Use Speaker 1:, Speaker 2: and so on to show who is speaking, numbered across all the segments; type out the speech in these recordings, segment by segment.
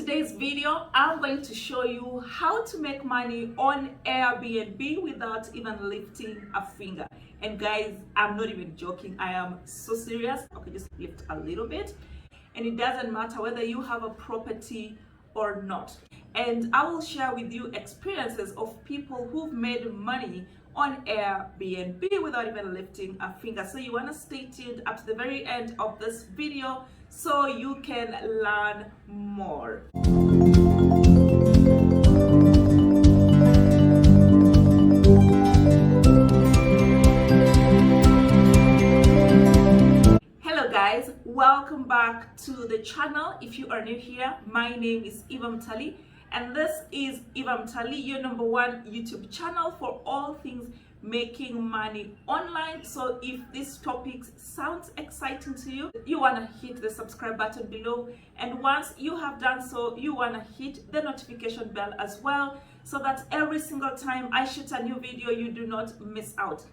Speaker 1: today's video, I'm going to show you how to make money on Airbnb without even lifting a finger. And guys, I'm not even joking. I am so serious. Okay, just lift a little bit. And it doesn't matter whether you have a property or not. And I will share with you experiences of people who've made money on Airbnb without even lifting a finger. So you want to stay tuned up to the very end of this video so you can learn more. Hello guys, welcome back to the channel. If you are new here, my name is Eva Mtali, and this is Eva Mtali, your #1 YouTube channel for all things making money online. So if this topic sounds exciting to you, you want to hit the subscribe button below, and once you have done so, you want to hit the notification bell as well, so that every single time I shoot a new video, you do not miss out.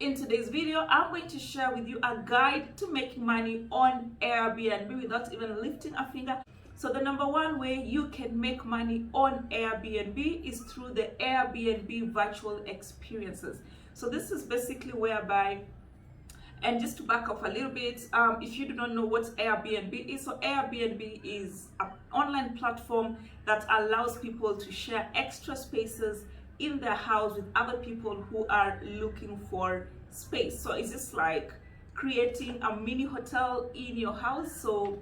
Speaker 1: In today's video, I'm going to share with you a guide to making money on Airbnb without even lifting a finger. So the #1 way you can make money on Airbnb is through the Airbnb virtual experiences. So this is basically whereby, and just to back off a little bit, if you do not know what Airbnb is, so Airbnb is an online platform that allows people to share extra spaces in their house with other people who are looking for space. So it's just like creating a mini hotel in your house. So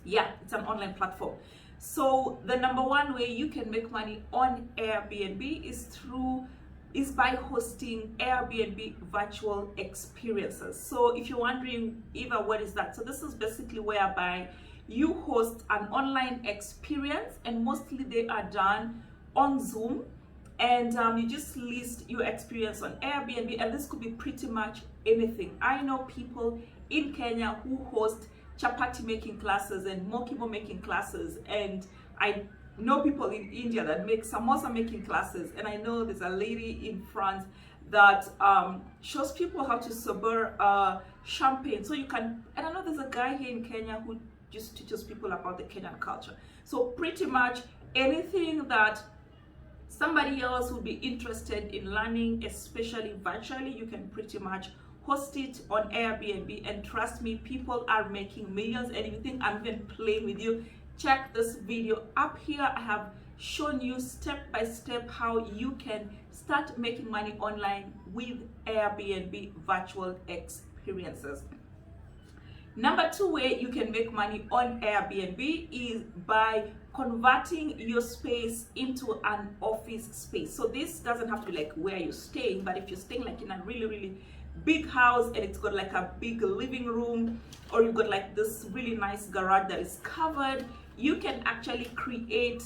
Speaker 1: yeah, it's an online platform. So the #1 way you can make money on Airbnb is by hosting Airbnb virtual experiences. So if you're wondering, Eva, what is that? So this is basically whereby you host an online experience, and mostly they are done on Zoom, and you just list your experience on Airbnb, and this could be pretty much anything. I know people in Kenya who host chapati making classes and mokimo making classes, and I know people in India that make samosa making classes, and I know there's a lady in France that shows people how to sabour champagne. So you can, and I know there's a guy here in Kenya who just teaches people about the Kenyan culture. So pretty much anything that somebody else would be interested in learning, especially virtually, you can pretty much host it on Airbnb. And trust me, people are making millions. And if you think I'm even playing with you, check this video up here. I have shown you step by step how you can start making money online with Airbnb virtual experiences. #2 way you can make money on Airbnb is by converting your space into an office space. So this doesn't have to be like where you're staying, but if you're staying like in a really big house and it's got like a big living room, or you've got like this really nice garage that is covered, you can actually create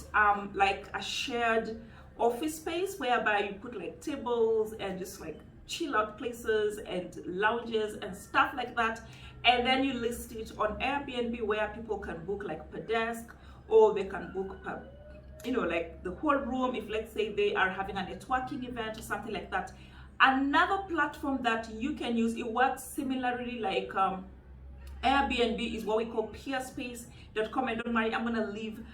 Speaker 1: like a shared office space whereby you put like tables and just like chill out places and lounges and stuff like that, and then you list it on Airbnb where people can book like per desk, or they can book per, you know, like the whole room if let's say they are having a networking event or something like that. Another platform that you can use, it works similarly like Airbnb, is what we call peerspace.com. And don't worry, I'm gonna leave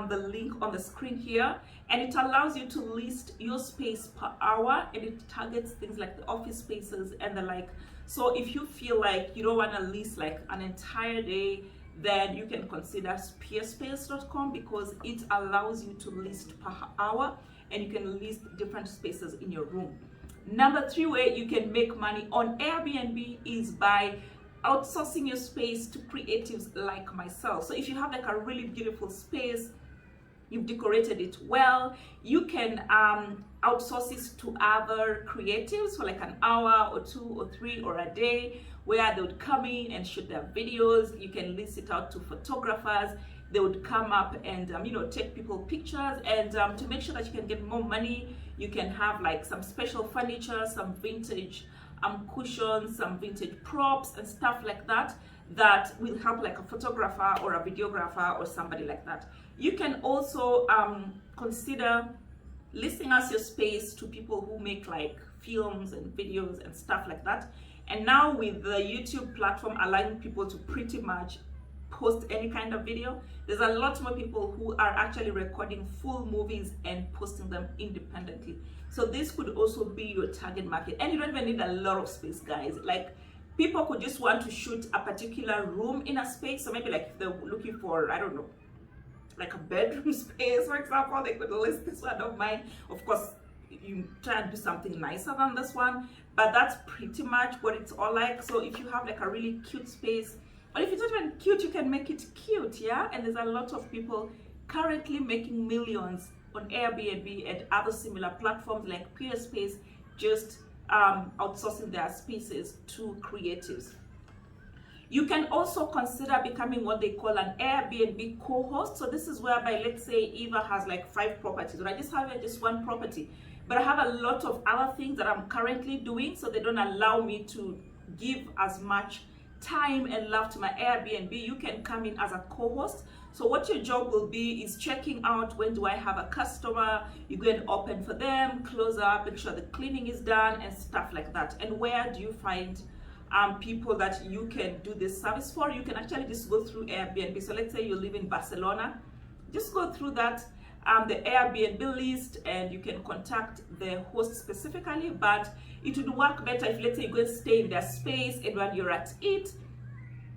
Speaker 1: the link on the screen here, and it allows you to list your space per hour, and it targets things like the office spaces and the like. So if you feel like you don't want to list like an entire day, then you can consider peerspace.com, because it allows you to list per hour, and you can list different spaces in your room. #3 way you can make money on Airbnb is by outsourcing your space to creatives like myself. So if you have like a really beautiful space, you've decorated it well, you can outsource it to other creatives for like an hour or 2 or 3 or a day, where they would come in and shoot their videos. You can list it out to photographers. They would come up and you know, take people pictures, and to make sure that you can get more money, you can have like some special furniture, some vintage cushions, some vintage props and stuff like that, that will help like a photographer or a videographer or somebody like that. You can also consider listing out your space to people who make like films and videos and stuff like that. And now with the YouTube platform allowing people to pretty much post any kind of video. There's a lot more people who are actually recording full movies and posting them independently. So this could also be your target market. And you don't even need a lot of space, guys. Like, people could just want to shoot a particular room in a space. So maybe like if they're looking for, I don't know, like a bedroom space, for example, they could list this one of mine. Of course, you try and do something nicer than this one, but that's pretty much what it's all like. So if you have like a really cute space, or if it's not even cute, you can make it cute, yeah? And there's a lot of people currently making millions on Airbnb and other similar platforms like Peerspace, just outsourcing their spaces to creatives. You can also consider becoming what they call an Airbnb co-host. So this is whereby, let's say Eva has like 5 properties, or I just have just 1 property, but I have a lot of other things that I'm currently doing, so they don't allow me to give as much time and love to my Airbnb. You can come in as a co-host. So what your job will be is checking out, when do I have a customer, you go and open for them, close up, make sure the cleaning is done and stuff like that. And where do you find people that you can do this service for? You can actually just go through Airbnb. So let's say you live in Barcelona, just go through that the Airbnb list, and you can contact the host specifically. But it would work better if, let's say, you go stay in their space, and when you're at it,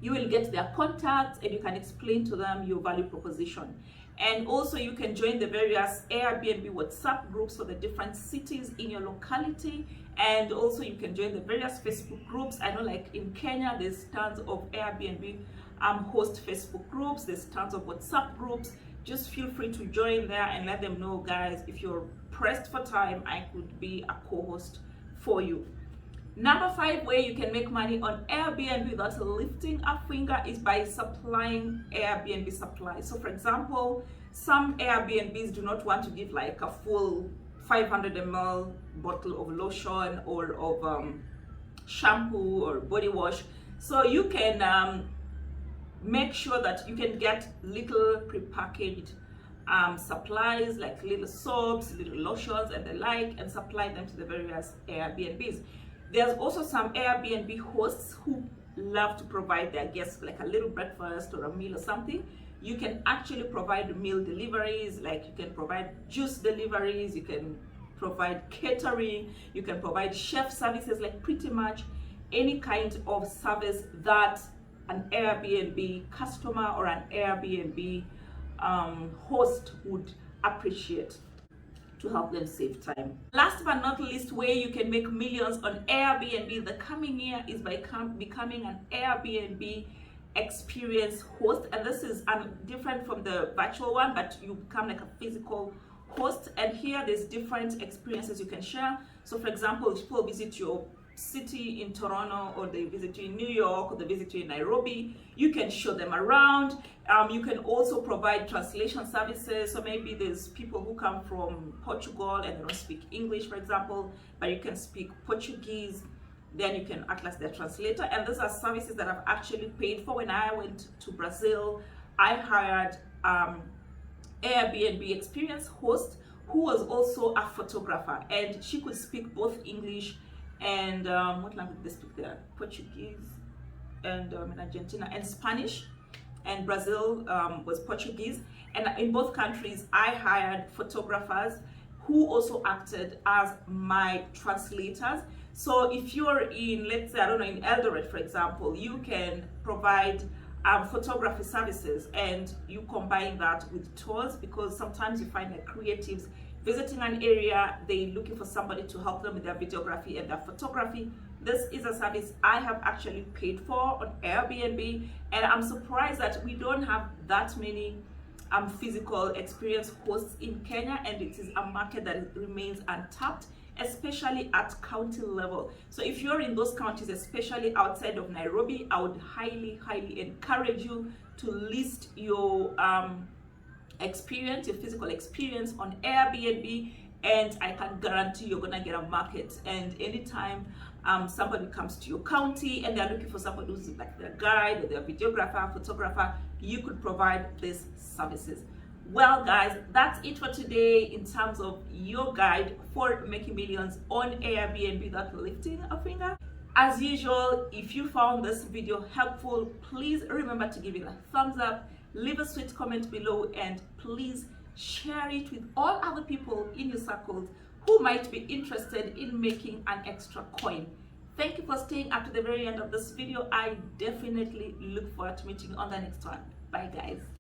Speaker 1: you will get their contacts and you can explain to them your value proposition. And also you can join the various Airbnb WhatsApp groups for the different cities in your locality. And also you can join the various Facebook groups. I know, like in Kenya, there's tons of Airbnb host Facebook groups. There's tons of WhatsApp groups. Just feel free to join there and let them know, guys, if you're pressed for time, I could be a co-host for you. Number 5 way you can make money on Airbnb without lifting a finger is by supplying Airbnb supplies. So for example, some Airbnbs do not want to give like a full 500 ml bottle of lotion or of shampoo or body wash. So you can make sure that you can get little prepackaged supplies like little soaps, little lotions and the like, and supply them to the various Airbnbs. There's also some Airbnb hosts who love to provide their guests like a little breakfast or a meal or something. You can actually provide meal deliveries, like you can provide juice deliveries, you can provide catering, you can provide chef services, like pretty much any kind of service that an Airbnb customer or an Airbnb host would appreciate to help them save time. Last but not least way you can make millions on Airbnb the coming year is by becoming an Airbnb experience host. And this is different from the virtual one, but you become like a physical host. And here there's different experiences you can share. So for example, if people visit your city in Toronto, or they visit you in New York, or they visit you in Nairobi, you can show them around. You can also provide translation services. So maybe there's people who come from Portugal and they don't speak English, for example, but you can speak Portuguese. Then you can act as their translator. And those are services that I've actually paid for. When I went to Brazil, I hired Airbnb experience host who was also a photographer, and she could speak both English and what language they speak there? Portuguese, and in Argentina, and Spanish, and Brazil was Portuguese. And in both countries, I hired photographers who also acted as my translators. So if you're in, let's say, I don't know, in Eldoret, for example, you can provide photography services, and you combine that with tours, because sometimes you find that creatives visiting an area, they're looking for somebody to help them with their videography and their photography. This is a service I have actually paid for on Airbnb, and I'm surprised that we don't have that many physical experience hosts in Kenya, and it is a market that remains untapped, especially at county level. So if you're in those counties, especially outside of Nairobi, I would highly encourage you to list your experience, your physical experience on Airbnb, and I can guarantee you're gonna get a market. And anytime somebody comes to your county and they're looking for somebody who's like their guide or their videographer, photographer, you could provide these services. Well guys, that's it for today in terms of your guide for making millions on Airbnb without lifting a finger. As usual, if you found this video helpful, please remember to give it a thumbs up, leave a sweet comment below, and please share it with all other people in your circles who might be interested in making an extra coin. Thank you for staying up to the very end of this video. I definitely look forward to meeting you on the next one. Bye guys.